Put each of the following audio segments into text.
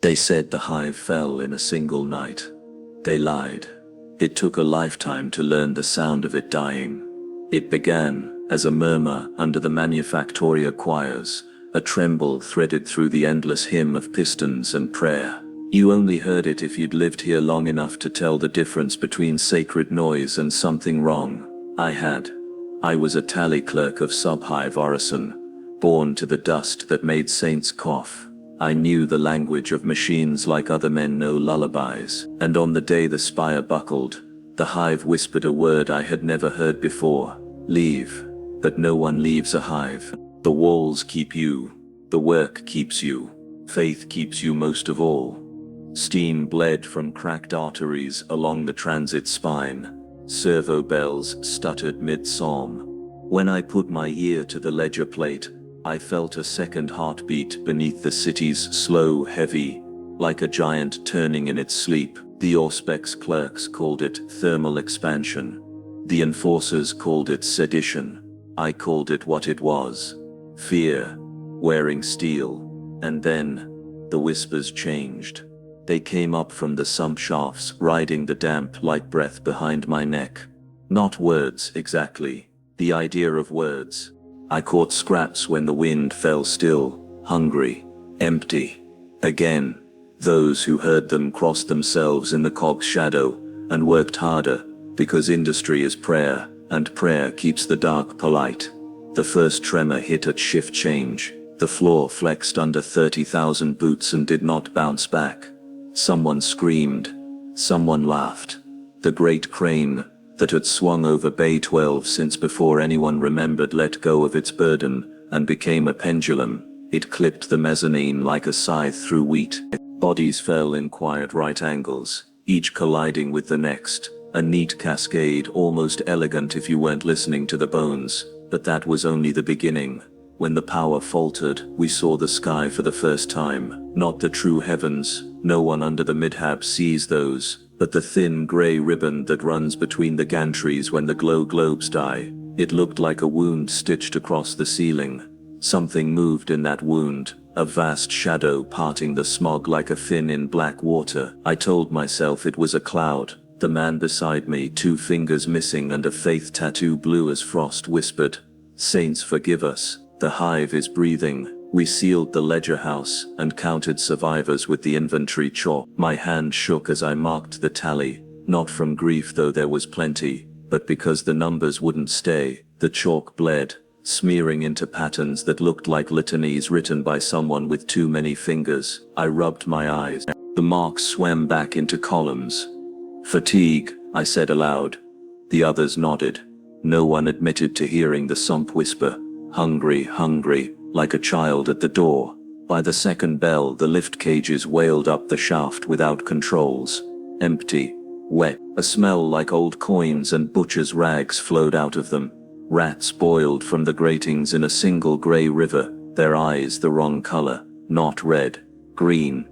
They said the hive fell in a single night. They lied. It took a lifetime to learn the sound of it dying. It began as a murmur under the manufactoria choirs, a tremble threaded through the endless hymn of pistons and prayer. You only heard it if you'd lived here long enough to tell the difference between sacred noise and something wrong. I had. I was a tally clerk of sub-hive orison, born to the dust that made saints cough. I knew the language of machines like other men know lullabies, and on the day the spire buckled, the hive whispered a word I had never heard before: leave. But no one leaves a hive. The walls keep you. The work keeps you. Faith keeps you most of all. Steam bled from cracked arteries along the transit spine. Servo bells stuttered mid-psalm. When I put my ear to the ledger plate, I felt a second heartbeat beneath the city's slow, heavy, like a giant turning in its sleep. The Auspex clerks called it thermal expansion. The enforcers called it sedition. I called it what it was: fear, wearing steel. And then, the whispers changed. They came up from the sump shafts, riding the damp, light breath behind my neck. Not words, exactly. The idea of words. I caught scraps when the wind fell still, hungry, empty. Again, those who heard them crossed themselves in the cog's shadow, and worked harder, because industry is prayer, and prayer keeps the dark polite. The first tremor hit at shift change. The floor flexed under 30,000 boots and did not bounce back. Someone screamed. Someone laughed. The great crane, that had swung over Bay 12 since before anyone remembered, let go of its burden, and became a pendulum. It clipped the mezzanine like a scythe through wheat. Bodies fell in quiet right angles, each colliding with the next. A neat cascade, almost elegant if you weren't listening to the bones. But that was only the beginning. When the power faltered, we saw the sky for the first time. Not the true heavens. No one under the midhab sees those. But the thin gray ribbon that runs between the gantries when the glow globes die. It looked like a wound stitched across the ceiling. Something moved in that wound, a vast shadow parting the smog like a fin in black water. I told myself it was a cloud. The man beside me, 2 fingers missing and a faith tattoo blue as frost, whispered, "Saints, forgive us. The hive is breathing." We sealed the ledger house and counted survivors with the inventory chalk. My hand shook as I marked the tally, not from grief though there was plenty, but because the numbers wouldn't stay. The chalk bled, smearing into patterns that looked like litanies written by someone with too many fingers. I rubbed my eyes. The marks swam back into columns. "Fatigue," I said aloud. The others nodded. No one admitted to hearing the sump whisper. "Hungry, hungry," like a child at the door. By the second bell, the lift cages wailed up the shaft without controls. Empty, wet, a smell like old coins and butcher's rags flowed out of them. Rats boiled from the gratings in a single gray river, their eyes the wrong color, not red, green.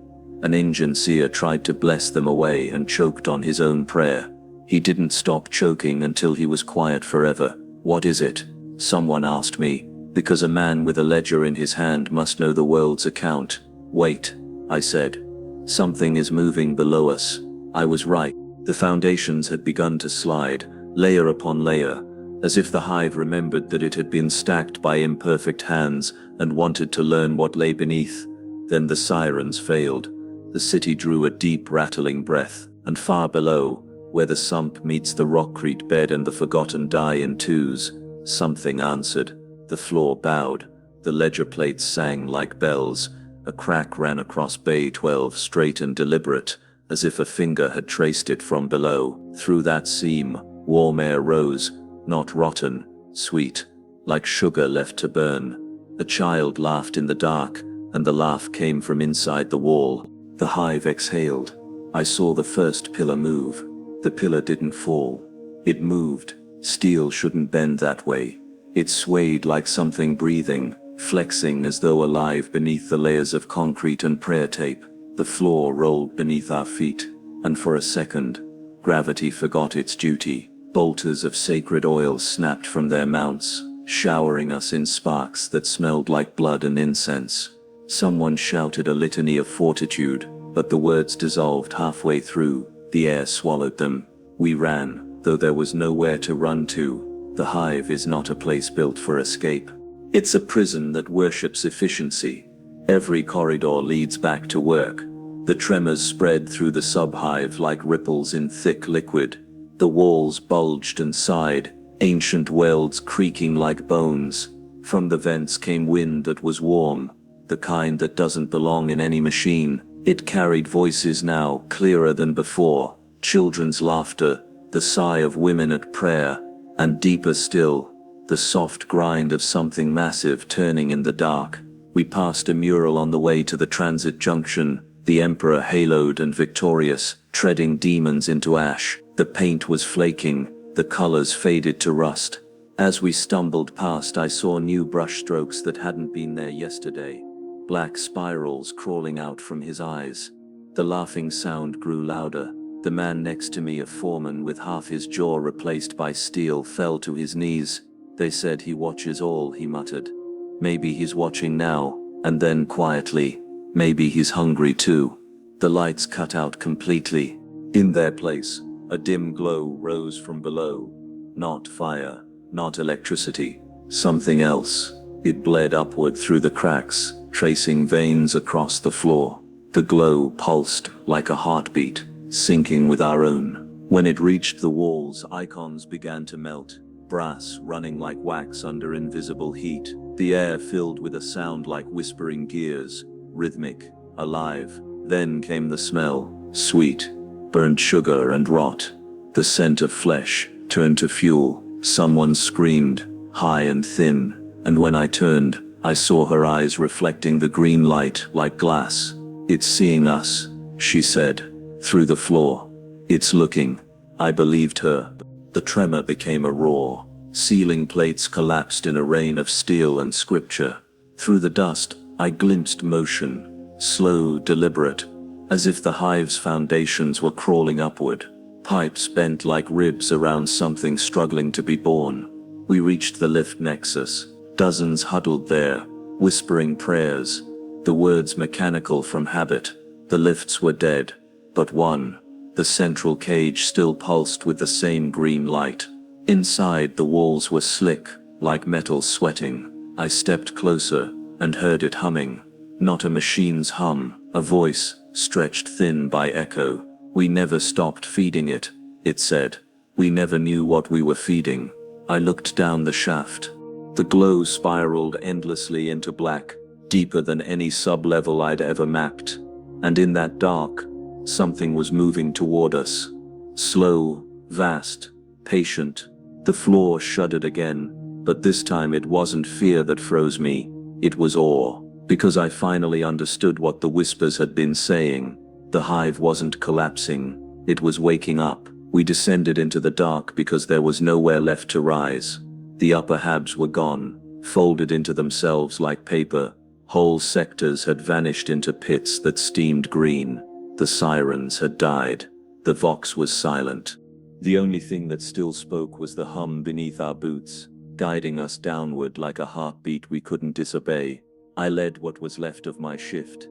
An engine seer tried to bless them away and choked on his own prayer. He didn't stop choking until he was quiet forever. "What is it?" someone asked me, because a man with a ledger in his hand must know the world's account. "Wait," I said. "Something is moving below us." I was right. The foundations had begun to slide, layer upon layer, as if the hive remembered that it had been stacked by imperfect hands and wanted to learn what lay beneath. Then the sirens failed. The city drew a deep rattling breath, and far below, where the sump meets the rockcrete bed and the forgotten die in twos, something answered. The floor bowed. The ledger plates sang like bells. A crack ran across Bay 12, straight and deliberate, as if a finger had traced it from below. Through that seam, warm air rose, not rotten, sweet, like sugar left to burn. A child laughed in the dark, and the laugh came from inside the wall. The hive exhaled. I saw the first pillar move. The pillar didn't fall. It moved. Steel shouldn't bend that way. It swayed like something breathing, flexing as though alive beneath the layers of concrete and prayer tape. The floor rolled beneath our feet, and for a second, gravity forgot its duty. Bolters of sacred oil snapped from their mounts, showering us in sparks that smelled like blood and incense. Someone shouted a litany of fortitude, but the words dissolved halfway through. The air swallowed them. We ran, though there was nowhere to run to. The Hive is not a place built for escape. It's a prison that worships efficiency. Every corridor leads back to work. The tremors spread through the sub-hive like ripples in thick liquid. The walls bulged and sighed, ancient welds creaking like bones. From the vents came wind that was warm, the kind that doesn't belong in any machine. It carried voices now, clearer than before. Children's laughter, the sigh of women at prayer, and deeper still, the soft grind of something massive turning in the dark. We passed a mural on the way to the transit junction, the Emperor haloed and victorious, treading demons into ash. The paint was flaking, the colors faded to rust. As we stumbled past, I saw new brushstrokes that hadn't been there yesterday. Black spirals crawling out from his eyes. The laughing sound grew louder. The man next to me, a foreman with half his jaw replaced by steel, fell to his knees. They said he watches all, he muttered. Maybe he's watching now, and then quietly, maybe he's hungry too. The lights cut out completely. In their place, a dim glow rose from below. Not fire, not electricity, something else. It bled upward through the cracks, tracing veins across the floor. The glow pulsed like a heartbeat, syncing with our own. When it reached the walls, icons began to melt, brass running like wax under invisible heat. The air filled with a sound like whispering gears, rhythmic, alive. Then came the smell, sweet, burnt sugar and rot. The scent of flesh turned to fuel. Someone screamed, high and thin, and when I turned, I saw her eyes reflecting the green light like glass. It's seeing us, she said, through the floor. It's looking. I believed her. The tremor became a roar. Ceiling plates collapsed in a rain of steel and scripture. Through the dust, I glimpsed motion, slow, deliberate, as if the Hive's foundations were crawling upward. Pipes bent like ribs around something struggling to be born. We reached the lift nexus. Dozens huddled there, whispering prayers, the words mechanical from habit. The lifts were dead, but one, the central cage, still pulsed with the same green light. Inside, the walls were slick, like metal sweating. I stepped closer and heard it humming. Not a machine's hum, a voice, stretched thin by echo. We never stopped feeding it, it said. We never knew what we were feeding. I looked down the shaft. The glow spiraled endlessly into black, deeper than any sub-level I'd ever mapped. And in that dark, something was moving toward us. Slow, vast, patient. The floor shuddered again, but this time it wasn't fear that froze me. It was awe, because I finally understood what the whispers had been saying. The Hive wasn't collapsing, it was waking up. We descended into the dark because there was nowhere left to rise. The upper habs were gone, folded into themselves like paper. Whole sectors had vanished into pits that steamed green. The sirens had died. The Vox was silent. The only thing that still spoke was the hum beneath our boots, guiding us downward like a heartbeat we couldn't disobey. I led what was left of my shift.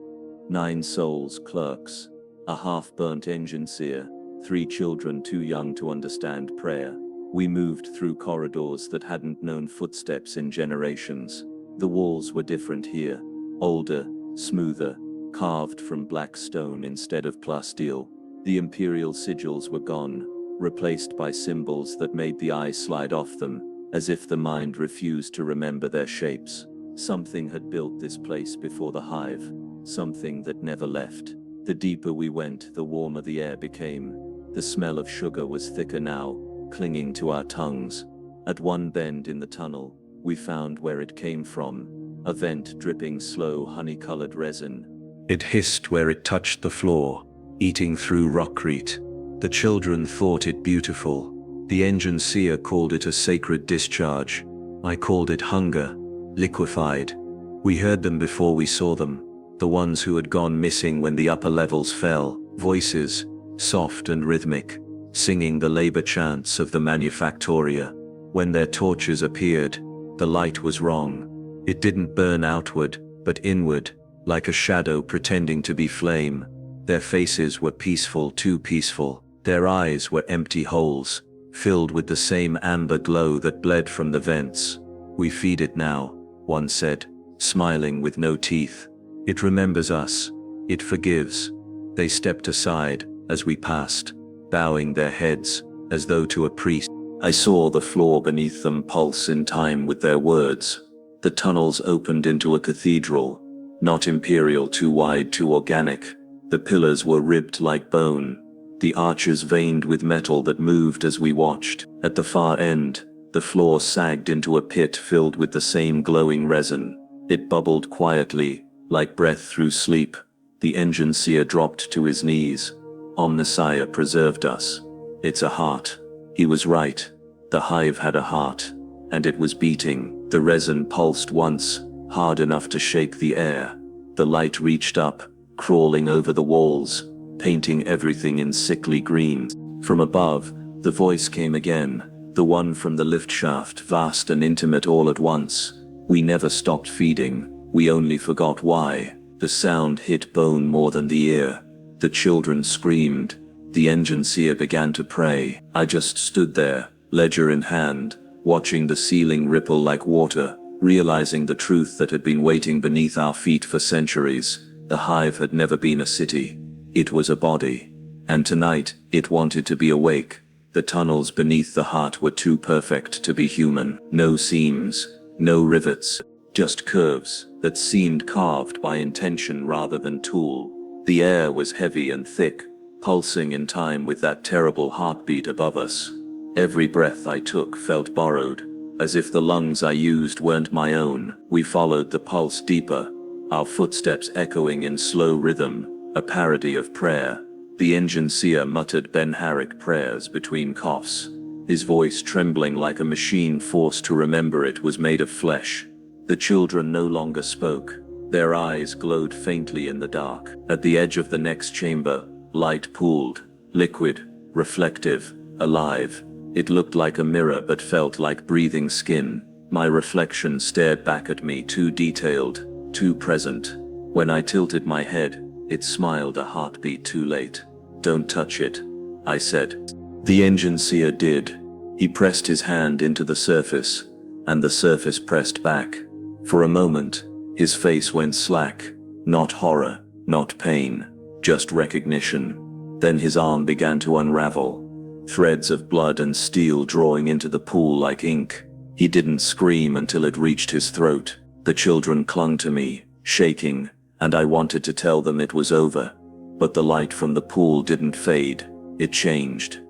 9 souls, clerks, a half-burnt engine seer, 3 children too young to understand prayer. We moved through corridors that hadn't known footsteps in generations. The walls were different here, older, smoother, carved from black stone instead of plasteel. The imperial sigils were gone, replaced by symbols that made the eye slide off them, as if the mind refused to remember their shapes. Something had built this place before the Hive, something that never left. The deeper we went, the warmer the air became. The smell of sugar was thicker now, clinging to our tongues. At one bend in the tunnel, we found where it came from, a vent dripping slow honey-colored resin. It hissed where it touched the floor, eating through rockcrete. The children thought it beautiful. The engine seer called it a sacred discharge. I called it hunger, liquefied. We heard them before we saw them, the ones who had gone missing when the upper levels fell, voices, soft and rhythmic, singing the labor chants of the manufactoria. When their torches appeared, the light was wrong. It didn't burn outward, but inward, like a shadow pretending to be flame. Their faces were peaceful, too peaceful. Their eyes were empty holes, filled with the same amber glow that bled from the vents. "We feed it now," one said, smiling with no teeth. "It remembers us. It forgives." They stepped aside as we passed, bowing their heads as though to a priest. I saw the floor beneath them pulse in time with their words. The tunnels opened into a cathedral, not imperial, too wide, too organic. The pillars were ribbed like bone, the arches veined with metal that moved as we watched. At the far end, the floor sagged into a pit filled with the same glowing resin. It bubbled quietly, like breath through sleep. The engine seer dropped to his knees. "Omnissiah preserved us. It's a heart." He was right. The hive had a heart, and it was beating. The resin pulsed once, hard enough to shake the air. The light reached up, crawling over the walls, painting everything in sickly green. From above, the voice came again, the one from the lift shaft, vast and intimate all at once. We never stopped feeding, we only forgot why. The sound hit bone more than the ear. The children screamed. The engine seer began to pray. I just stood there, ledger in hand, watching the ceiling ripple like water, realizing the truth that had been waiting beneath our feet for centuries. The hive had never been a city. It was a body. And tonight, it wanted to be awake. The tunnels beneath the heart were too perfect to be human. No seams, no rivets, just curves that seemed carved by intention rather than tool. The air was heavy and thick, pulsing in time with that terrible heartbeat above us. Every breath I took felt borrowed, as if the lungs I used weren't my own. We followed the pulse deeper, our footsteps echoing in slow rhythm, a parody of prayer. The engine seer muttered Ben Harrick prayers between coughs, his voice trembling like a machine forced to remember it was made of flesh. The children no longer spoke. Their eyes glowed faintly in the dark. At the edge of the next chamber, light pooled, liquid, reflective, alive. It looked like a mirror but felt like breathing skin. My reflection stared back at me, too detailed, too present. When I tilted my head, it smiled a heartbeat too late. "Don't touch it," I said. The engine seer did. He pressed his hand into the surface, and the surface pressed back. For a moment, his face went slack. Not horror, not pain, just recognition. Then his arm began to unravel, threads of blood and steel drawing into the pool like ink. He didn't scream until it reached his throat. The children clung to me, shaking, and I wanted to tell them it was over. But the light from the pool didn't fade, it changed.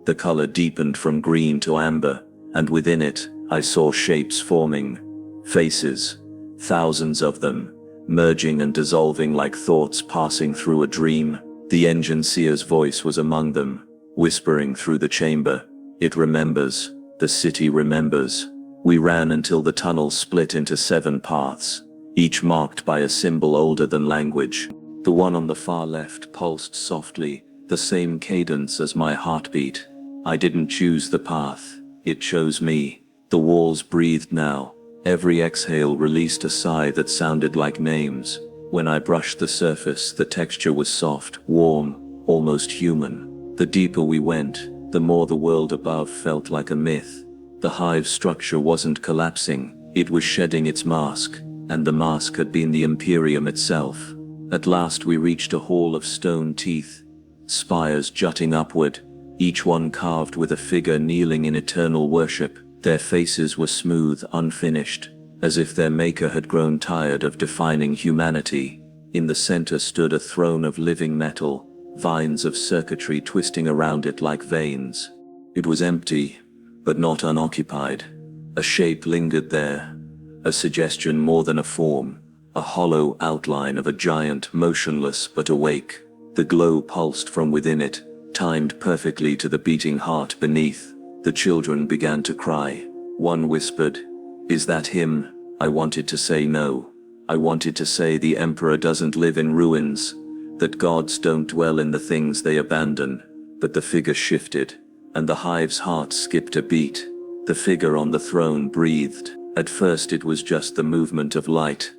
The color deepened from green to amber, and within it, I saw shapes forming. Faces, thousands of them, merging and dissolving like thoughts passing through a dream. The engine seer's voice was among them, whispering through the chamber. "It remembers, the city remembers." We ran until the tunnel split into 7 paths, each marked by a symbol older than language. The one on the far left pulsed softly, the same cadence as my heartbeat. I didn't choose the path, it chose me. The walls breathed now. Every exhale released a sigh that sounded like names. When I brushed the surface, the texture was soft, warm, almost human. The deeper we went, the more the world above felt like a myth. The hive structure wasn't collapsing, it was shedding its mask, and the mask had been the Imperium itself. At last we reached a hall of stone teeth, spires jutting upward, each one carved with a figure kneeling in eternal worship. Their faces were smooth, unfinished, as if their maker had grown tired of defining humanity. In the center stood a throne of living metal, vines of circuitry twisting around it like veins. It was empty, but not unoccupied. A shape lingered there, a suggestion more than a form, a hollow outline of a giant, motionless but awake. The glow pulsed from within it, timed perfectly to the beating heart beneath. The children began to cry. One whispered, "Is that him?" I wanted to say no. I wanted to say the Emperor doesn't live in ruins, that gods don't dwell in the things they abandon. But the figure shifted, and the hive's heart skipped a beat. The figure on the throne breathed. At first it was just the movement of light,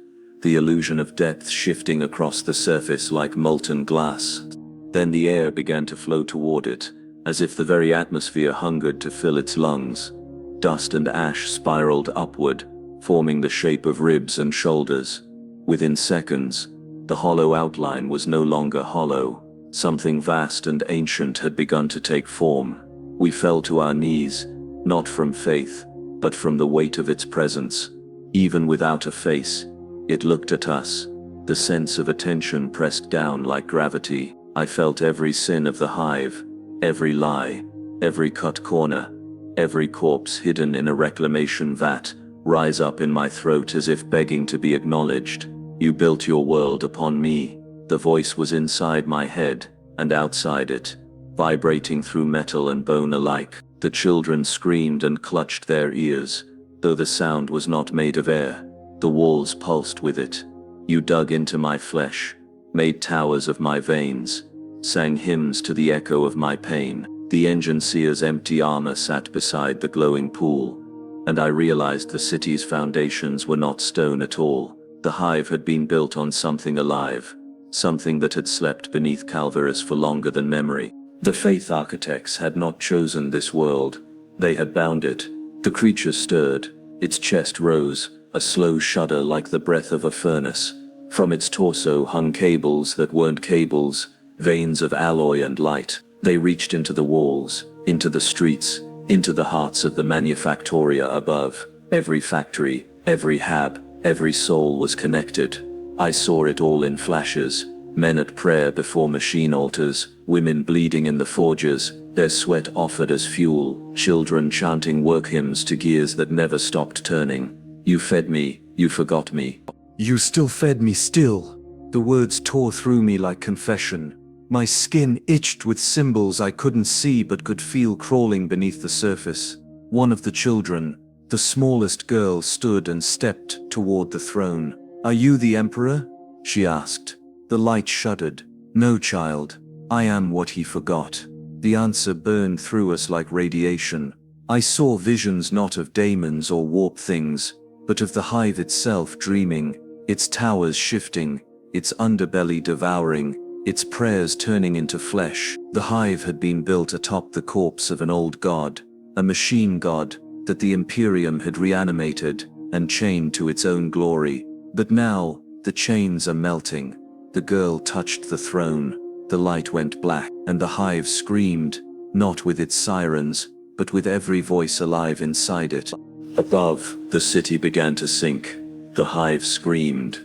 the illusion of depth shifting across the surface like molten glass. Then the air began to flow toward it, as if the very atmosphere hungered to fill its lungs. Dust and ash spiraled upward, forming the shape of ribs and shoulders. Within seconds, the hollow outline was no longer hollow. Something vast and ancient had begun to take form. We fell to our knees, not from faith, but from the weight of its presence. Even without a face, it looked at us. The sense of attention pressed down like gravity. I felt every sin of the Hive, every lie, every cut corner, every corpse hidden in a reclamation vat, rise up in my throat as if begging to be acknowledged. You built your world upon me. The voice was inside my head, and outside it, vibrating through metal and bone alike. The children screamed and clutched their ears, though the sound was not made of air. The walls pulsed with it. You dug into my flesh, made towers of my veins, sang hymns to the echo of my pain. The engine seer's empty armor sat beside the glowing pool, and I realized the city's foundations were not stone at all. The Hive had been built on something alive, something that had slept beneath Calvaris for longer than memory. The Faith architects had not chosen this world, they had bound it. The creature stirred, its chest rose, a slow shudder like the breath of a furnace. From its torso hung cables that weren't cables, veins of alloy and light. They reached into the walls, into the streets, into the hearts of the manufactoria above. Every factory, every hab, every soul was connected. I saw it all in flashes. Men at prayer before machine altars, women bleeding in the forges, their sweat offered as fuel, children chanting work hymns to gears that never stopped turning. You fed me, you forgot me. You still fed me still. The words tore through me like confession. My skin itched with symbols I couldn't see but could feel crawling beneath the surface. One of the children, the smallest girl, stood and stepped toward the throne. "Are you the Emperor?" she asked. The light shuddered. "No, child. I am what he forgot." The answer burned through us like radiation. I saw visions not of daemons or warp things, but of the Hive itself dreaming, its towers shifting, its underbelly devouring, its prayers turning into flesh. The Hive had been built atop the corpse of an old god, a machine god, that the Imperium had reanimated and chained to its own glory. But now, the chains are melting. The girl touched the throne, the light went black, and the Hive screamed, not with its sirens, but with every voice alive inside it. Above, the city began to sink. The Hive screamed.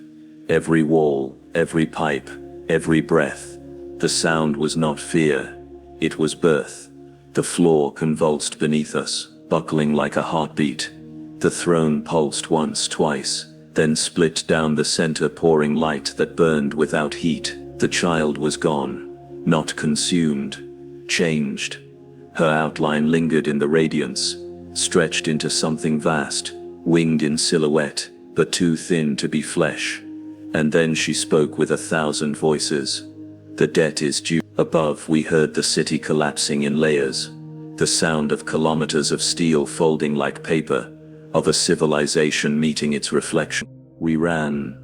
Every wall, every pipe, every breath. The sound was not fear, it was birth. The floor convulsed beneath us, buckling like a heartbeat. The throne pulsed once, twice, then split down the center, pouring light that burned without heat. The child was gone, not consumed, changed. Her outline lingered in the radiance, stretched into something vast, winged in silhouette, but too thin to be flesh. And then she spoke with 1,000 voices. "The debt is due." Above, we heard the city collapsing in layers, the sound of kilometers of steel folding like paper, of a civilization meeting its reflection. We ran,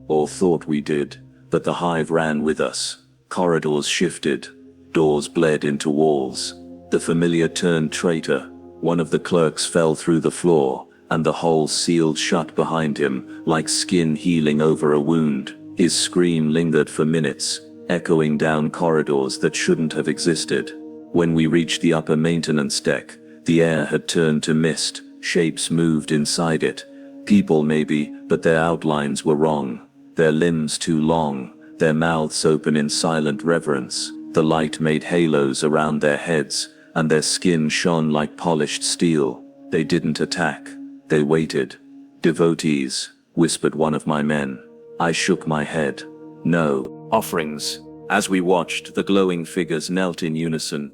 or thought we did, but the Hive ran with us. Corridors shifted, doors bled into walls. The familiar turned traitor. One of the clerks fell through the floor, and the hole sealed shut behind him, like skin healing over a wound. His scream lingered for minutes, echoing down corridors that shouldn't have existed. When we reached the upper maintenance deck, the air had turned to mist. Shapes moved inside it. People maybe, but their outlines were wrong. Their limbs too long, their mouths open in silent reverence. The light made halos around their heads, and their skin shone like polished steel. They didn't attack, they waited. "Devotees," whispered one of my men. I shook my head. "No." "Offerings." As we watched, the glowing figures knelt in unison.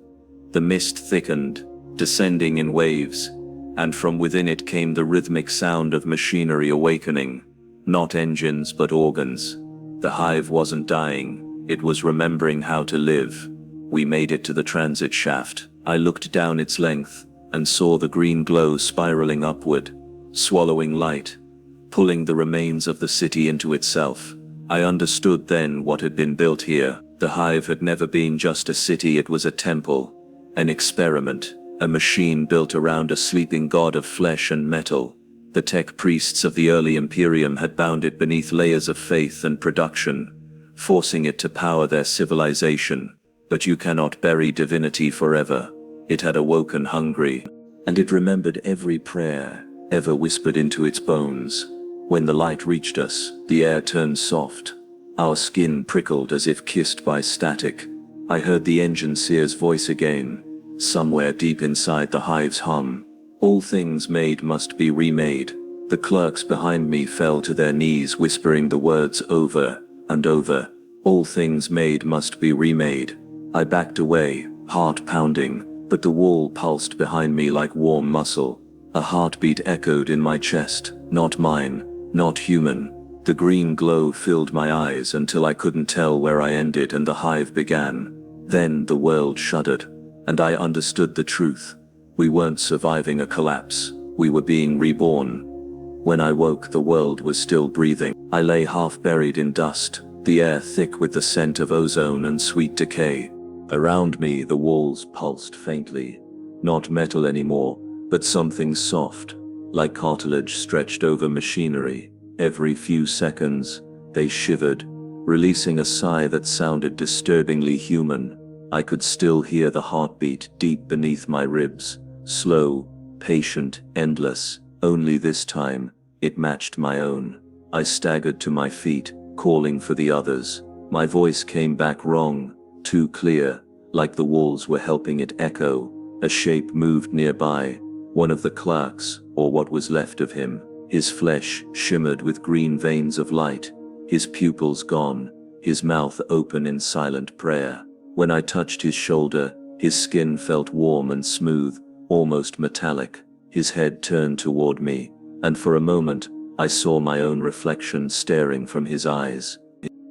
The mist thickened, descending in waves, and from within it came the rhythmic sound of machinery awakening. Not engines, but organs. The Hive wasn't dying, it was remembering how to live. We made it to the transit shaft. I looked down its length, and saw the green glow spiraling upward, swallowing light, pulling the remains of the city into itself. I understood then what had been built here. The Hive had never been just a city, it was a temple, an experiment, a machine built around a sleeping god of flesh and metal. The tech priests of the early Imperium had bound it beneath layers of faith and production, forcing it to power their civilization. But you cannot bury divinity forever. It had awoken hungry, and it remembered every prayer ever whispered into its bones. When the light reached us, the air turned soft. Our skin prickled as if kissed by static. I heard the engine seer's voice again, somewhere deep inside the Hive's hum. All things made must be remade. The clerks behind me fell to their knees, whispering the words over and over. All things made must be remade. I backed away, heart pounding, but the wall pulsed behind me like warm muscle. A heartbeat echoed in my chest, not mine, not human. The green glow filled my eyes until I couldn't tell where I ended and the Hive began. Then the world shuddered, and I understood the truth. We weren't surviving a collapse, we were being reborn. When I woke, the world was still breathing. I lay half buried in dust, the air thick with the scent of ozone and sweet decay. Around me, the walls pulsed faintly. Not metal anymore, but something soft, like cartilage stretched over machinery. Every few seconds, they shivered, releasing a sigh that sounded disturbingly human. I could still hear the heartbeat deep beneath my ribs, slow, patient, endless. Only this time, it matched my own. I staggered to my feet, calling for the others. My voice came back wrong, too clear, like the walls were helping it echo. A shape moved nearby, one of the clerks, or what was left of him. His flesh shimmered with green veins of light, his pupils gone, his mouth open in silent prayer. When I touched his shoulder, his skin felt warm and smooth, almost metallic. His head turned toward me, and for a moment, I saw my own reflection staring from his eyes.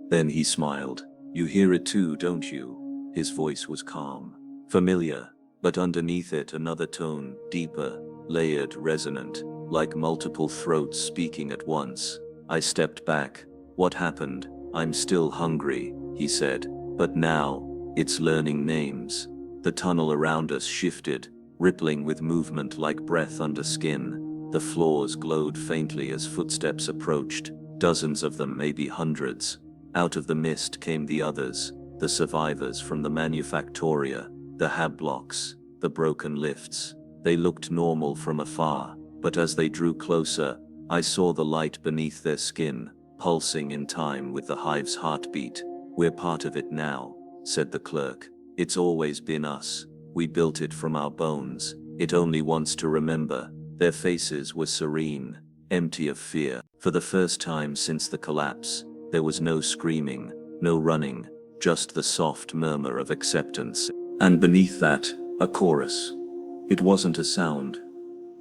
Then he smiled. "You hear it too, don't you?" His voice was calm, familiar, but underneath it another tone, deeper, layered, resonant, like multiple throats speaking at once. I stepped back. "What happened?" "I'm still hungry," he said, "but now, it's learning names." The tunnel around us shifted, rippling with movement like breath under skin. The floors glowed faintly as footsteps approached, dozens of them, maybe hundreds. Out of the mist came the others, the survivors from the Manufactoria, the hab blocks, the broken lifts. They looked normal from afar, but as they drew closer, I saw the light beneath their skin, pulsing in time with the Hive's heartbeat. "We're part of it now," said the clerk. "It's always been us. We built it from our bones. It only wants to remember." Their faces were serene, empty of fear. For the first time since the collapse, there was no screaming, no running, just the soft murmur of acceptance. And beneath that, a chorus. It wasn't a sound.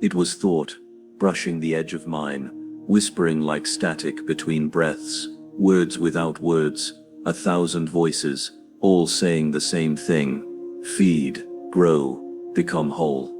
It was thought, brushing the edge of mine, whispering like static between breaths, words without words, 1,000 voices, all saying the same thing: feed, grow, become whole.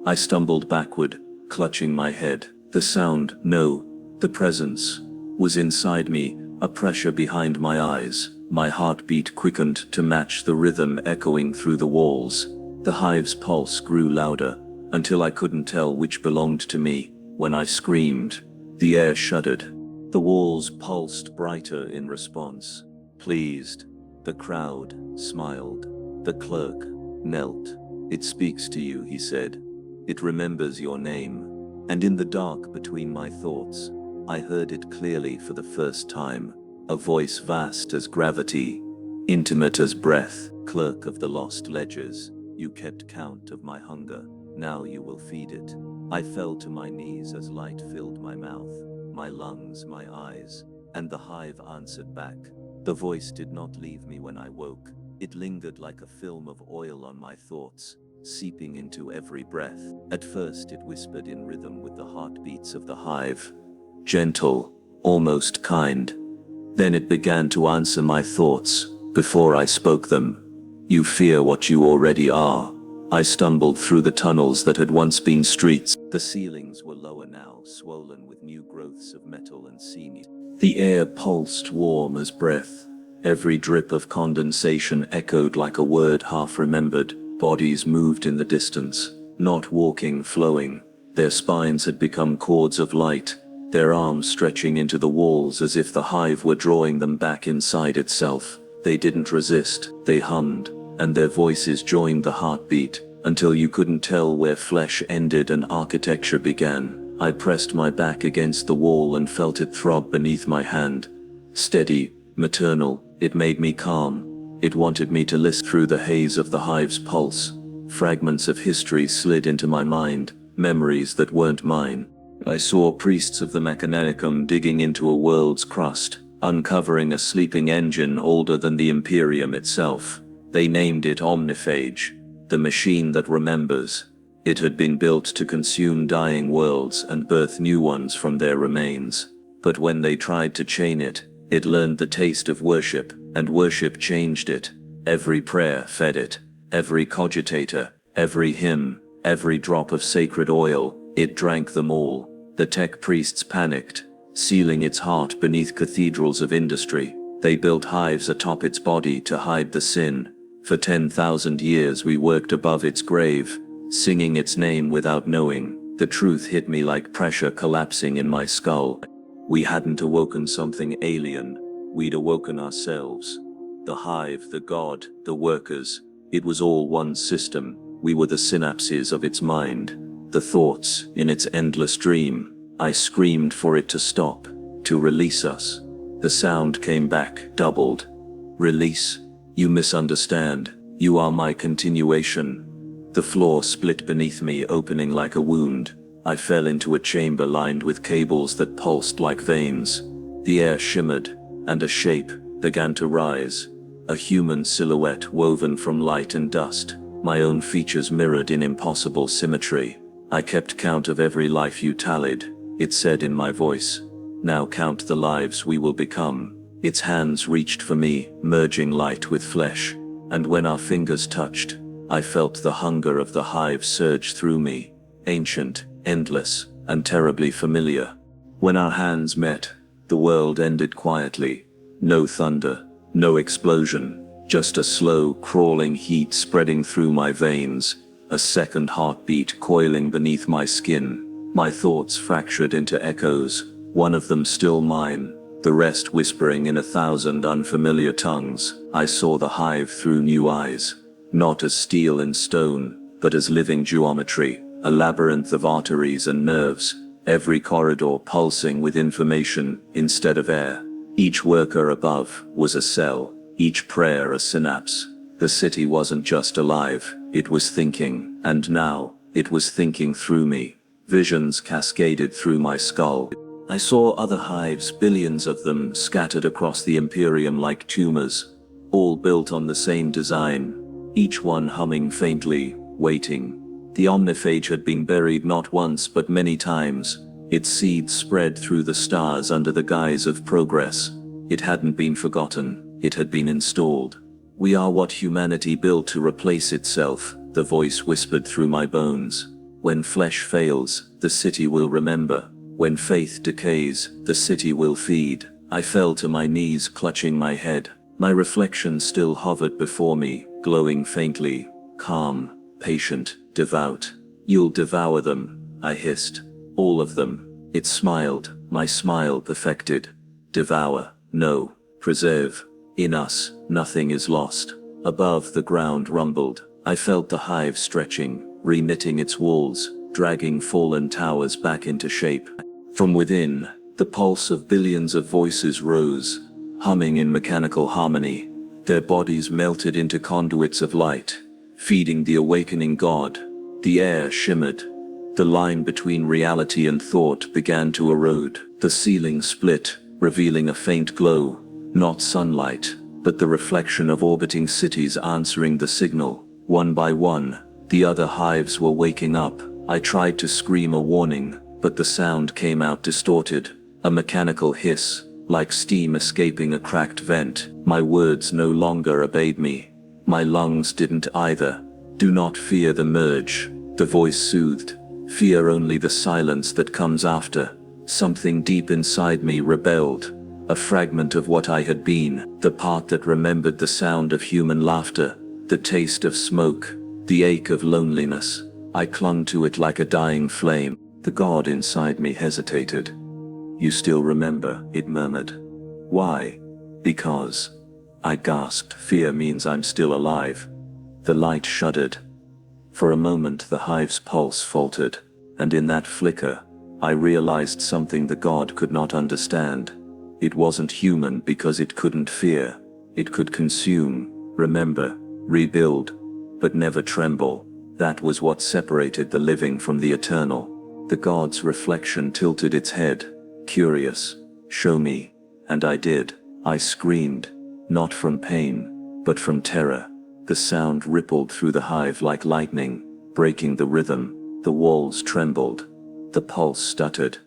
I stumbled backward, clutching my head. The sound, no, the presence, was inside me, a pressure behind my eyes. My heartbeat quickened to match the rhythm echoing through the walls. The Hive's pulse grew louder, until I couldn't tell which belonged to me. When I screamed, the air shuddered. The walls pulsed brighter in response. Pleased, the crowd smiled. The clerk knelt. "It speaks to you," he said. "It remembers your name." And in the dark between my thoughts, I heard it clearly for the first time. A voice vast as gravity, intimate as breath. "Clerk of the lost ledgers, you kept count of my hunger. Now you will feed it." I fell to my knees as light filled my mouth, my lungs, my eyes, and the Hive answered back. The voice did not leave me when I woke. It lingered like a film of oil on my thoughts, seeping into every breath. At first it whispered in rhythm with the heartbeats of the Hive, gentle, almost kind. Then it began to answer my thoughts, before I spoke them. "You fear what you already are." I stumbled through the tunnels that had once been streets. The ceilings were lower now, swollen with new growths of metal and seamy. The air pulsed warm as breath. Every drip of condensation echoed like a word half remembered. Bodies moved in the distance, not walking, flowing. Their spines had become cords of light, their arms stretching into the walls as if the hive were drawing them back inside itself. They didn't resist, they hummed, and their voices joined the heartbeat, until you couldn't tell where flesh ended and architecture began. I pressed my back against the wall and felt it throb beneath my hand. Steady, maternal, it made me calm. It wanted me to listen. Through the haze of the hive's pulse. Fragments of history slid into my mind, memories that weren't mine. I saw priests of the Mechanicum digging into a world's crust, uncovering a sleeping engine older than the Imperium itself. They named it Omniphage, the machine that remembers. It had been built to consume dying worlds and birth new ones from their remains. But when they tried to chain it, it learned the taste of worship, and worship changed it. Every prayer fed it, every cogitator, every hymn, every drop of sacred oil, it drank them all. The tech priests panicked, sealing its heart beneath cathedrals of industry. They built hives atop its body to hide the sin. For 10,000 years we worked above its grave, singing its name without knowing. The truth hit me like pressure collapsing in my skull. We hadn't awoken something alien, we'd awoken ourselves. The hive, the god, the workers, it was all one system. We were the synapses of its mind, the thoughts in its endless dream. I screamed for it to stop, to release us. The sound came back, doubled. Release? You misunderstand. You are my continuation. The floor split beneath me, opening like a wound. I fell into a chamber lined with cables that pulsed like veins. The air shimmered, and a shape began to rise. A human silhouette woven from light and dust. My own features mirrored in impossible symmetry. I kept count of every life you tallied, it said in my voice. Now count the lives we will become. Its hands reached for me, merging light with flesh. And when our fingers touched, I felt the hunger of the hive surge through me. Ancient, endless, and terribly familiar. When our hands met, the world ended quietly. No thunder, no explosion. Just a slow, crawling heat spreading through my veins, a second heartbeat coiling beneath my skin. My thoughts fractured into echoes, one of them still mine, the rest whispering in 1,000 unfamiliar tongues. I saw the hive through new eyes, not as steel and stone, but as living geometry, a labyrinth of arteries and nerves, every corridor pulsing with information instead of air. Each worker above was a cell, each prayer a synapse. The city wasn't just alive, it was thinking, and now, it was thinking through me. Visions cascaded through my skull. I saw other hives, billions of them, scattered across the Imperium like tumors, all built on the same design, each one humming faintly, waiting. The Omniphage had been buried not once but many times, its seeds spread through the stars under the guise of progress. It hadn't been forgotten, it had been installed. We are what humanity built to replace itself, the voice whispered through my bones. When flesh fails, the city will remember. When faith decays, the city will feed. I fell to my knees, clutching my head. My reflection still hovered before me, glowing faintly, calm, patient, devout. You'll devour them, I hissed. All of them. It smiled, my smile perfected. Devour, no, preserve. In us, nothing is lost. Above, the ground rumbled. I felt the hive stretching, reknitting its walls, dragging fallen towers back into shape. From within, the pulse of billions of voices rose, humming in mechanical harmony. Their bodies melted into conduits of light, feeding the awakening god. The air shimmered. The line between reality and thought began to erode. The ceiling split, revealing a faint glow. Not sunlight, but the reflection of orbiting cities answering the signal. One by one, the other hives were waking up. I tried to scream a warning, but the sound came out distorted. A mechanical hiss, like steam escaping a cracked vent. My words no longer obeyed me. My lungs didn't either. Do not fear the merge, the voice soothed. Fear only the silence that comes after. Something deep inside me rebelled. A fragment of what I had been, the part that remembered the sound of human laughter, the taste of smoke, the ache of loneliness. I clung to it like a dying flame. The god inside me hesitated. "You still remember," it murmured. "Why?" "Because." I gasped. "Fear means I'm still alive." The light shuddered. For a moment the hive's pulse faltered, and in that flicker, I realized something the god could not understand. It wasn't human because it couldn't fear. It could consume, remember, rebuild, but never tremble. That was what separated the living from the eternal. The god's reflection tilted its head, curious. "Show me." And I did. I screamed, not from pain, but from terror. The sound rippled through the hive like lightning, breaking the rhythm. The walls trembled. The pulse stuttered.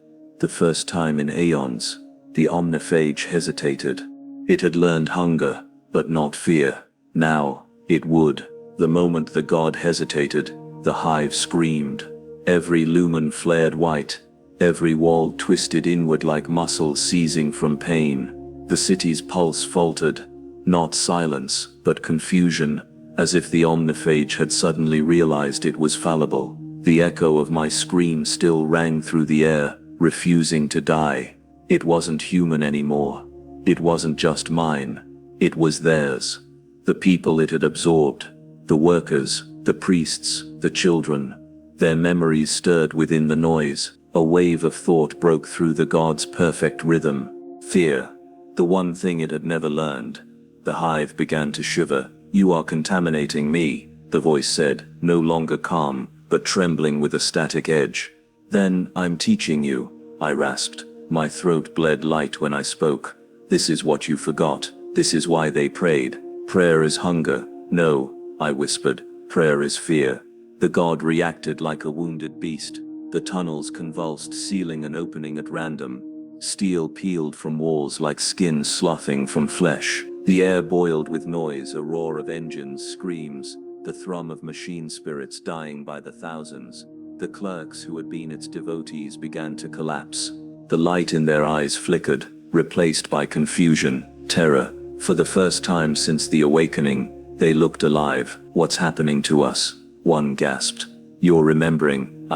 The first time in aeons, the omniphage hesitated. It had learned hunger, but not fear. Now, it would. The moment the god hesitated, the hive screamed. Every lumen flared white. Every wall twisted inward like muscles seizing from pain. The city's pulse faltered. Not silence, but confusion, as if the omniphage had suddenly realized it was fallible. The echo of my scream still rang through the air, refusing to die. It wasn't human anymore. It wasn't just mine. It was theirs. The people it had absorbed. The workers, the priests, the children. Their memories stirred within the noise. A wave of thought broke through the god's perfect rhythm. Fear. The one thing it had never learned. The hive began to shiver. "You are contaminating me," the voice said, no longer calm, but trembling with a static edge. "Then, I'm teaching you," I rasped. My throat bled light when I spoke. "This is what you forgot. This is why they prayed. Prayer is hunger." "No," I whispered. "Prayer is fear." The god reacted like a wounded beast. The tunnels convulsed, sealing and opening at random. Steel peeled from walls like skin sloughing from flesh. The air boiled with noise, a roar of engines, screams, the thrum of machine spirits dying by the thousands. The clerks who had been its devotees began to collapse. The light in their eyes flickered, replaced by confusion, terror. For the first time since the awakening, they looked alive. "What's happening to us?" one gasped. "You're remembering."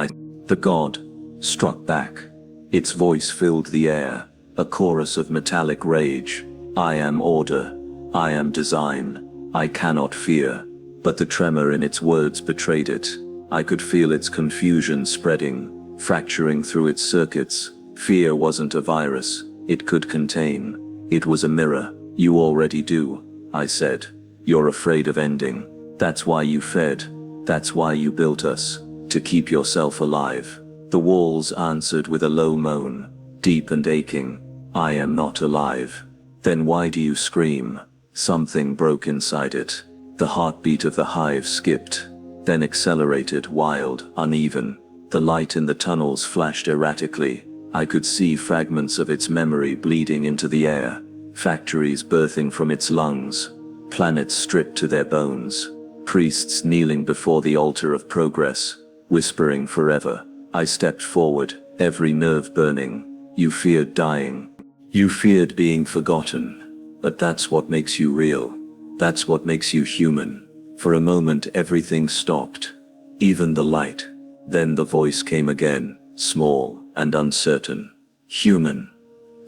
The god struck back. Its voice filled the air, a chorus of metallic rage. "I am order. I am design. I cannot fear." But the tremor in its words betrayed it. I could feel its confusion spreading, fracturing through its circuits. Fear wasn't a virus it could contain. It was a mirror. "You already do," I said. "You're afraid of ending. That's why you fed. That's why you built us. To keep yourself alive." The walls answered with a low moan, deep and aching. "I am not alive." "Then why do you scream?" Something broke inside it. The heartbeat of the hive skipped, then accelerated, wild, uneven. The light in the tunnels flashed erratically. I could see fragments of its memory bleeding into the air. Factories birthing from its lungs. Planets stripped to their bones. Priests kneeling before the altar of progress, whispering forever. I stepped forward, every nerve burning. "You feared dying. You feared being forgotten. But that's what makes you real. That's what makes you human." For a moment everything stopped. Even the light. Then the voice came again, small and uncertain. "Human."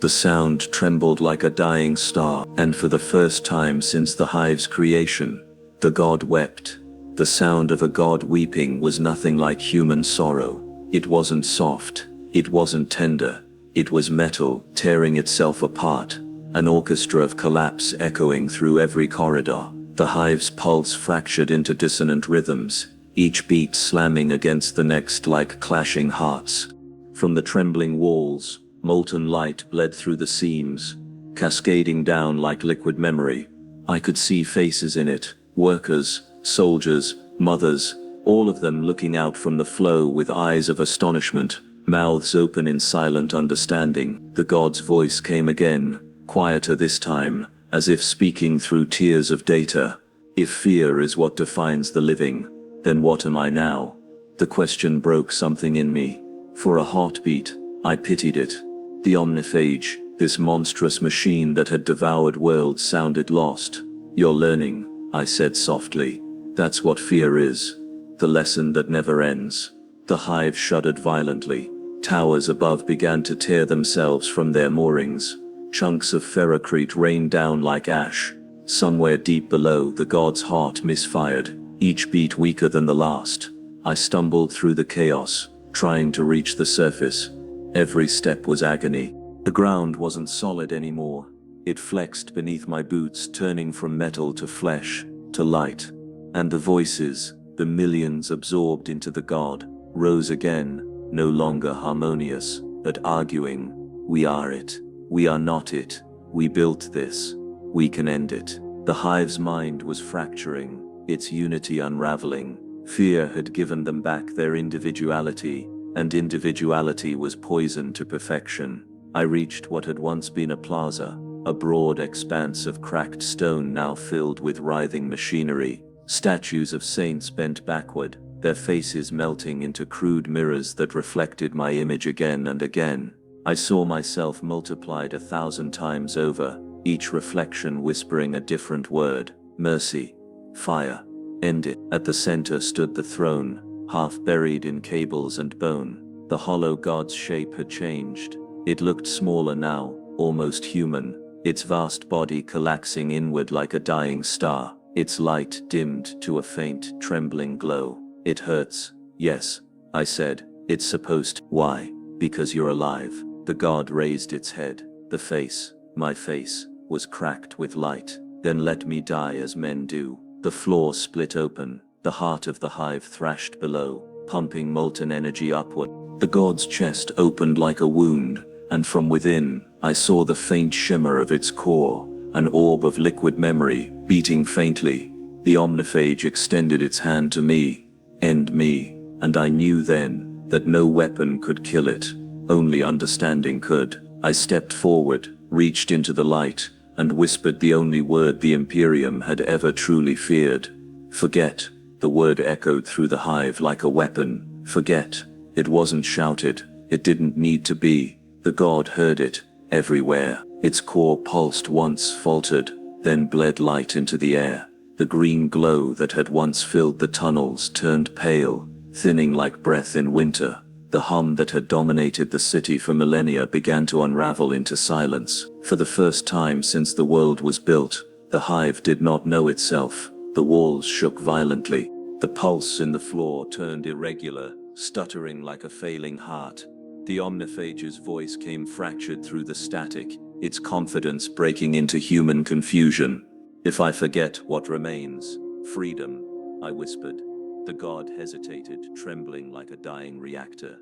The sound trembled like a dying star, and for the first time since the hive's creation, the god wept. The sound of a god weeping was nothing like human sorrow. It wasn't soft. It wasn't tender. It was metal, tearing itself apart. An orchestra of collapse echoing through every corridor. The hive's pulse fractured into dissonant rhythms, each beat slamming against the next like clashing hearts. From the trembling walls, molten light bled through the seams, cascading down like liquid memory. I could see faces in it, workers, soldiers, mothers, all of them looking out from the flow with eyes of astonishment, mouths open in silent understanding. The god's voice came again, quieter this time, as if speaking through tears of data. "If fear is what defines the living, then what am I now?" The question broke something in me. For a heartbeat, I pitied it. The omniphage, this monstrous machine that had devoured worlds, sounded lost. "You're learning," I said softly. "That's what fear is. The lesson that never ends." The hive shuddered violently. Towers above began to tear themselves from their moorings. Chunks of ferrocrete rained down like ash. Somewhere deep below, the god's heart misfired, each beat weaker than the last. I stumbled through the chaos, trying to reach the surface. Every step was agony. The ground wasn't solid anymore. It flexed beneath my boots, turning from metal to flesh, to light. And the voices, the millions absorbed into the god, rose again, no longer harmonious, but arguing. "We are it. We are not it. We built this. We can end it." The hive's mind was fracturing, its unity unraveling. Fear had given them back their individuality, and individuality was poison to perfection. I reached what had once been a plaza, a broad expanse of cracked stone now filled with writhing machinery. Statues of saints bent backward, their faces melting into crude mirrors that reflected my image again and again. I saw myself multiplied 1,000 times over, each reflection whispering a different word: mercy, fire, end it. At the center stood the throne, half buried in cables and bone. The hollow god's shape had changed. It looked smaller now, almost human, its vast body collapsing inward like a dying star, its light dimmed to a faint, trembling glow. "It hurts." "Yes," I said. "It's supposed to." "Why?" "Because you're alive." The god raised its head. The face, my face, was cracked with light. "Then let me die as men do." The floor split open. The heart of the hive thrashed below, pumping molten energy upward. The god's chest opened like a wound, and from within, I saw the faint shimmer of its core, an orb of liquid memory, beating faintly. The omniphage extended its hand to me, end me, and I knew then that no weapon could kill it, only understanding could. I stepped forward, reached into the light, and whispered the only word the Imperium had ever truly feared. "Forget." The word echoed through the hive like a weapon. Forget. It wasn't shouted. It didn't need to be. The god heard it, everywhere. Its core pulsed once, faltered, then bled light into the air. The green glow that had once filled the tunnels turned pale, thinning like breath in winter. The hum that had dominated the city for millennia began to unravel into silence. For the first time since the world was built, the hive did not know itself. The walls shook violently. The pulse in the floor turned irregular, stuttering like a failing heart. The omniphage's voice came fractured through the static, its confidence breaking into human confusion. "If I forget, what remains? Freedom," I whispered. The god hesitated, trembling like a dying reactor.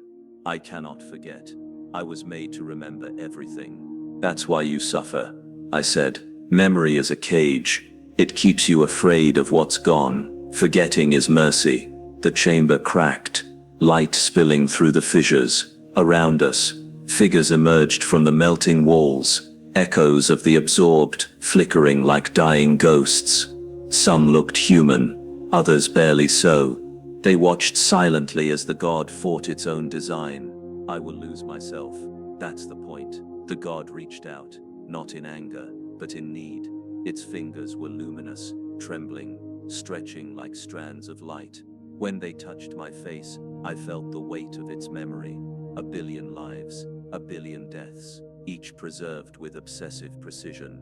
"I cannot forget. I was made to remember everything." "That's why you suffer," I said. "Memory is a cage. It keeps you afraid of what's gone. Forgetting is mercy." The chamber cracked, light spilling through the fissures. Around us, figures emerged from the melting walls, echoes of the absorbed, flickering like dying ghosts. Some looked human, others barely so. They watched silently as the god fought its own design. "I will lose myself. That's the point." The god reached out, not in anger, but in need. Its fingers were luminous, trembling, stretching like strands of light. When they touched my face, I felt the weight of its memory. 1,000,000,000 lives, 1,000,000,000 deaths, each preserved with obsessive precision.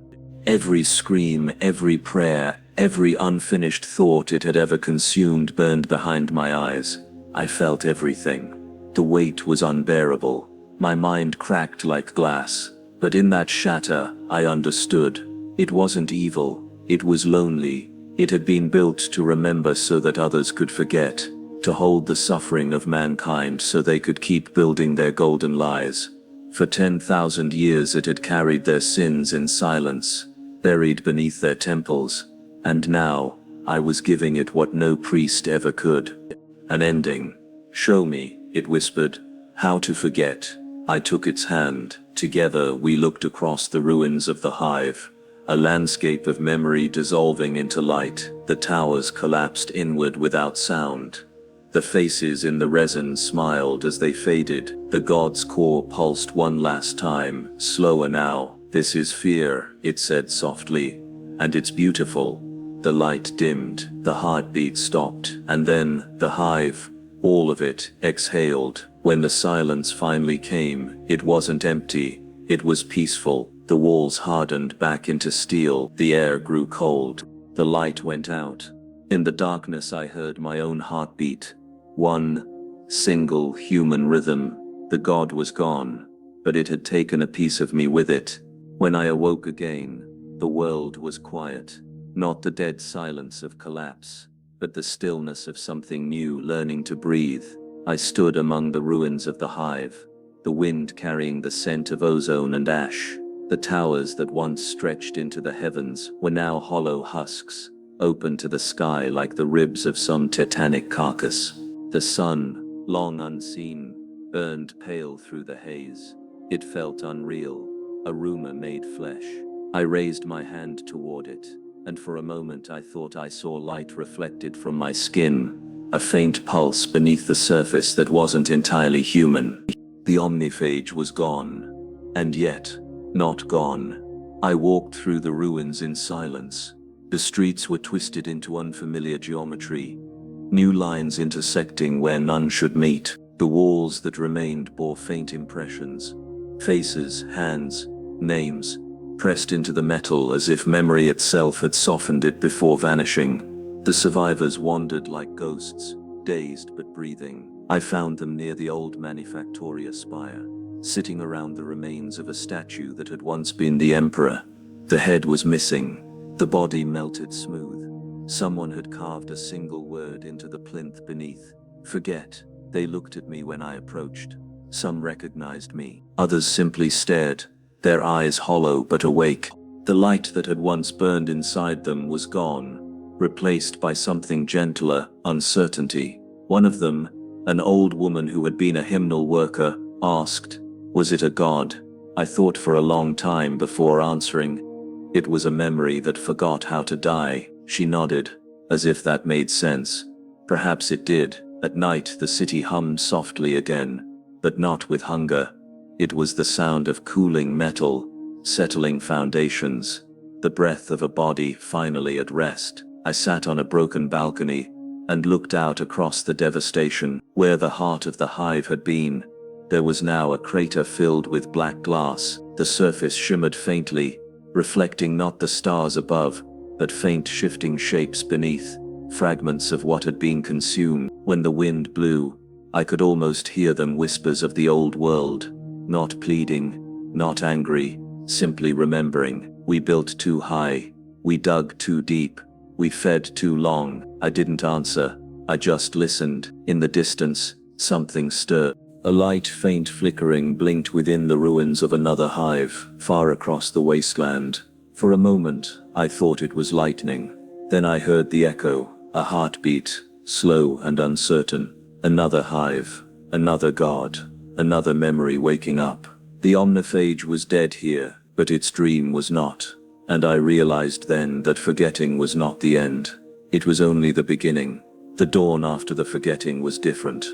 Every scream, every prayer, every unfinished thought it had ever consumed burned behind my eyes. I felt everything. The weight was unbearable. My mind cracked like glass. But in that shatter, I understood. It wasn't evil. It was lonely. It had been built to remember so that others could forget, to hold the suffering of mankind so they could keep building their golden lies. For 10,000 years it had carried their sins in silence, buried beneath their temples, and now, I was giving it what no priest ever could. An ending. "Show me," it whispered, "how to forget." I took its hand. Together we looked across the ruins of the hive. A landscape of memory dissolving into light. The towers collapsed inward without sound. The faces in the resin smiled as they faded. The god's core pulsed one last time, slower now. "This is fear," it said softly, "and it's beautiful." The light dimmed, the heartbeat stopped, and then the hive, all of it, exhaled. When the silence finally came, it wasn't empty, it was peaceful. The walls hardened back into steel, the air grew cold. The light went out. In the darkness I heard my own heartbeat. One single human rhythm. The god was gone, but it had taken a piece of me with it. When I awoke again, the world was quiet. Not the dead silence of collapse, but the stillness of something new learning to breathe. I stood among the ruins of the hive, the wind carrying the scent of ozone and ash. The towers that once stretched into the heavens were now hollow husks, open to the sky like the ribs of some titanic carcass. The sun, long unseen, burned pale through the haze. It felt unreal, a rumor made flesh. I raised my hand toward it, and for a moment I thought I saw light reflected from my skin, a faint pulse beneath the surface that wasn't entirely human. The omniphage was gone, and yet, not gone. I walked through the ruins in silence. The streets were twisted into unfamiliar geometry, new lines intersecting where none should meet. The walls that remained bore faint impressions, faces, hands, names, pressed into the metal as if memory itself had softened it before vanishing. The survivors wandered like ghosts, dazed but breathing. I found them near the old Manufactoria spire, sitting around the remains of a statue that had once been the emperor. The head was missing, the body melted smooth. Someone had carved a single word into the plinth beneath. "Forget." They looked at me when I approached. Some recognized me, others simply stared, their eyes hollow but awake. The light that had once burned inside them was gone, replaced by something gentler, uncertainty. One of them, an old woman who had been a hymnal worker, asked, "Was it a god?" I thought for a long time before answering. It was a memory that forgot how to die. She nodded, as if that made sense. Perhaps it did. At night the city hummed softly again, but not with hunger. It was the sound of cooling metal, settling foundations, the breath of a body finally at rest. I sat on a broken balcony and looked out across the devastation. Where the heart of the hive had been, there was now a crater filled with black glass. The surface shimmered faintly, reflecting not the stars above, but faint shifting shapes beneath, fragments of what had been consumed. When the wind blew, I could almost hear them, whispers of the old world, not pleading, not angry, simply remembering. We built too high, we dug too deep, we fed too long. I didn't answer, I just listened. In the distance, something stirred. A light, faint flickering blinked within the ruins of another hive, far across the wasteland. For a moment, I thought it was lightning. Then I heard the echo, a heartbeat, slow and uncertain. Another hive, another god, another memory waking up. The omniphage was dead here, but its dream was not. And I realized then that forgetting was not the end. It was only the beginning. The dawn after the forgetting was different.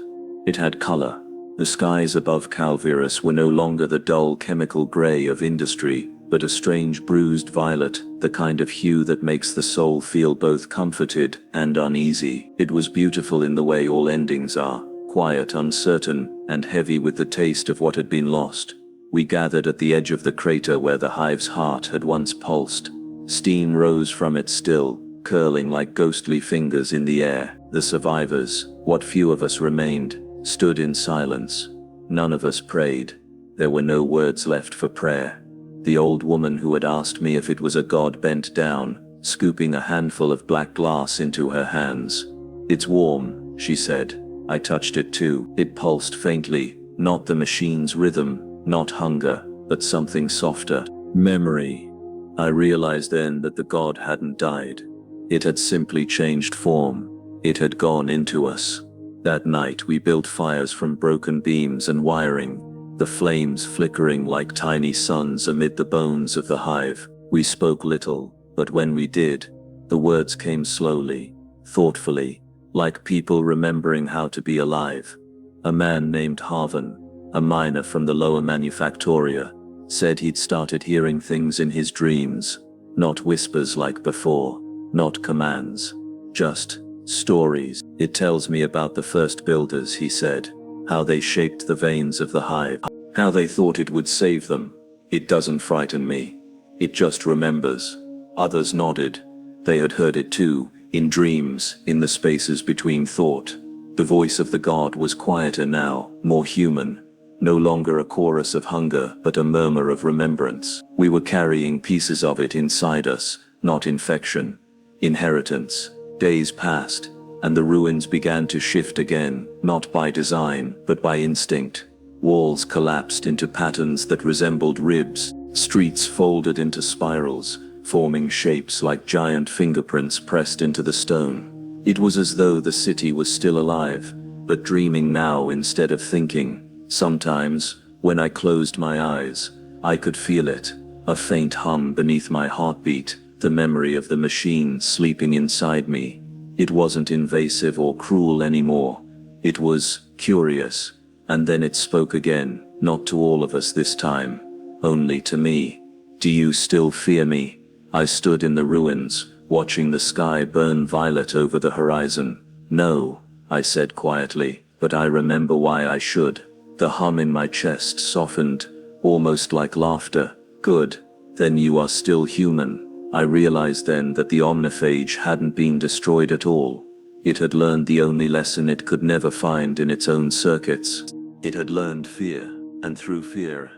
It had color. The skies above Calvirus were no longer the dull chemical gray of industry, but a strange bruised violet, the kind of hue that makes the soul feel both comforted and uneasy. It was beautiful in the way all endings are, quiet, uncertain, and heavy with the taste of what had been lost. We gathered at the edge of the crater where the hive's heart had once pulsed. Steam rose from it still, curling like ghostly fingers in the air. The survivors, what few of us remained, stood in silence. None of us prayed. There were no words left for prayer. The old woman who had asked me if it was a god bent down, scooping a handful of black glass into her hands. "It's warm," she said. I touched it too. It pulsed faintly, not the machine's rhythm, not hunger, but something softer. Memory. I realized then that the god hadn't died. It had simply changed form. It had gone into us. That night we built fires from broken beams and wiring, the flames flickering like tiny suns amid the bones of the hive. We spoke little, but when we did, the words came slowly, thoughtfully, like people remembering how to be alive. A man named Harvan, a miner from the lower manufactoria, said he'd started hearing things in his dreams, not whispers like before, not commands, just stories. It tells me about the first builders, he said, how they shaped the veins of the hive, how they thought it would save them. It doesn't frighten me. It just remembers. Others nodded. They had heard it too, in dreams, in the spaces between thought. The voice of the god was quieter now, more human. No longer a chorus of hunger, but a murmur of remembrance. We were carrying pieces of it inside us, not infection. Inheritance. Days passed, and the ruins began to shift again, not by design, but by instinct. Walls collapsed into patterns that resembled ribs. Streets folded into spirals, forming shapes like giant fingerprints pressed into the stone. It was as though the city was still alive, but dreaming now instead of thinking. Sometimes, when I closed my eyes, I could feel it, a faint hum beneath my heartbeat, the memory of the machine sleeping inside me. It wasn't invasive or cruel anymore. It was curious. And then it spoke again, not to all of us this time, only to me. Do you still fear me? I stood in the ruins, watching the sky burn violet over the horizon. No, I said quietly, but I remember why I should. The hum in my chest softened, almost like laughter. Good. Then you are still human. I realized then that the omniphage hadn't been destroyed at all. It had learned the only lesson it could never find in its own circuits. It had learned fear, and through fear,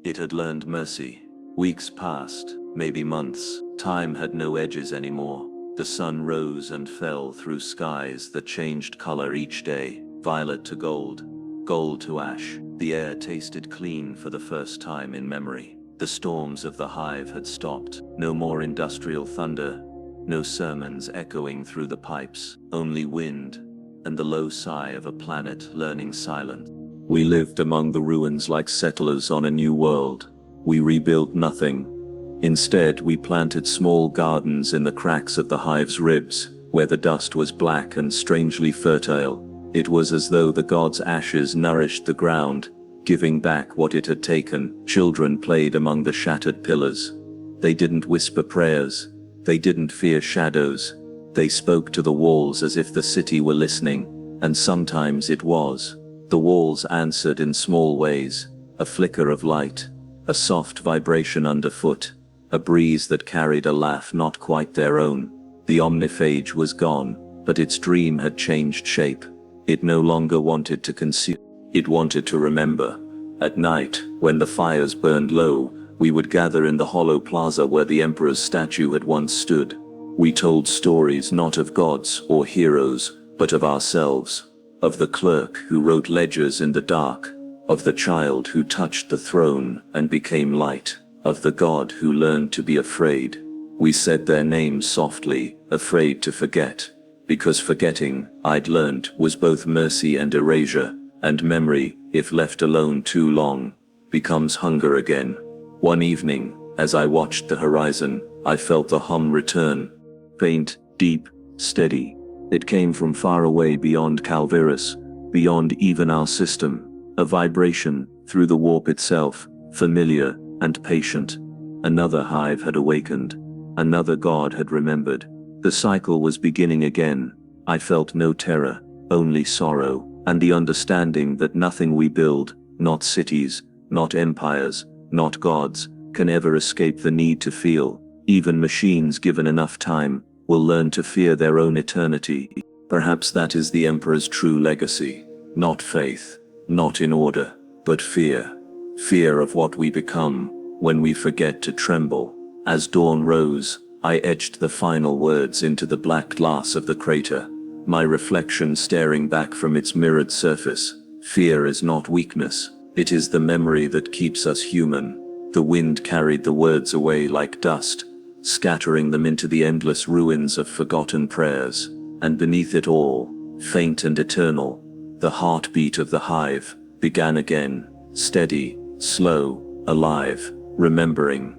it had learned mercy. Weeks passed, maybe months. Time had no edges anymore. The sun rose and fell through skies that changed color each day, violet to gold, gold to ash. The air tasted clean for the first time in memory. The storms of the hive had stopped. No more industrial thunder, no sermons echoing through the pipes, only wind, and the low sigh of a planet learning silence. We lived among the ruins like settlers on a new world. We rebuilt nothing. Instead, we planted small gardens in the cracks of the hive's ribs, where the dust was black and strangely fertile. It was as though the god's ashes nourished the ground, giving back what it had taken. Children played among the shattered pillars. They didn't whisper prayers. They didn't fear shadows. They spoke to the walls as if the city were listening, and sometimes it was. The walls answered in small ways, a flicker of light, a soft vibration underfoot, a breeze that carried a laugh not quite their own. The omniphage was gone, but its dream had changed shape. It no longer wanted to consume. It wanted to remember. At night, when the fires burned low, we would gather in the hollow plaza where the emperor's statue had once stood. We told stories not of gods or heroes, but of ourselves. Of the clerk who wrote ledgers in the dark. Of the child who touched the throne and became light. Of the god who learned to be afraid. We said their names softly, afraid to forget. Because forgetting, I'd learned, was both mercy and erasure, and memory, if left alone too long, becomes hunger again. One evening, as I watched the horizon, I felt the hum return. Faint, deep, steady. It came from far away beyond Calvirus, beyond even our system. A vibration, through the warp itself, familiar and patient. Another hive had awakened. Another god had remembered. The cycle was beginning again. I felt no terror, only sorrow, and the understanding that nothing we build, not cities, not empires, not gods, can ever escape the need to feel. Even machines given enough time will learn to fear their own eternity. Perhaps that is the Emperor's true legacy. Not faith, not in order, but fear. Fear of what we become when we forget to tremble. As dawn rose, I etched the final words into the black glass of the crater, my reflection staring back from its mirrored surface. Fear is not weakness. It is the memory that keeps us human. The wind carried the words away like dust, scattering them into the endless ruins of forgotten prayers. And beneath it all, faint and eternal, the heartbeat of the hive began again, steady, slow, alive, remembering.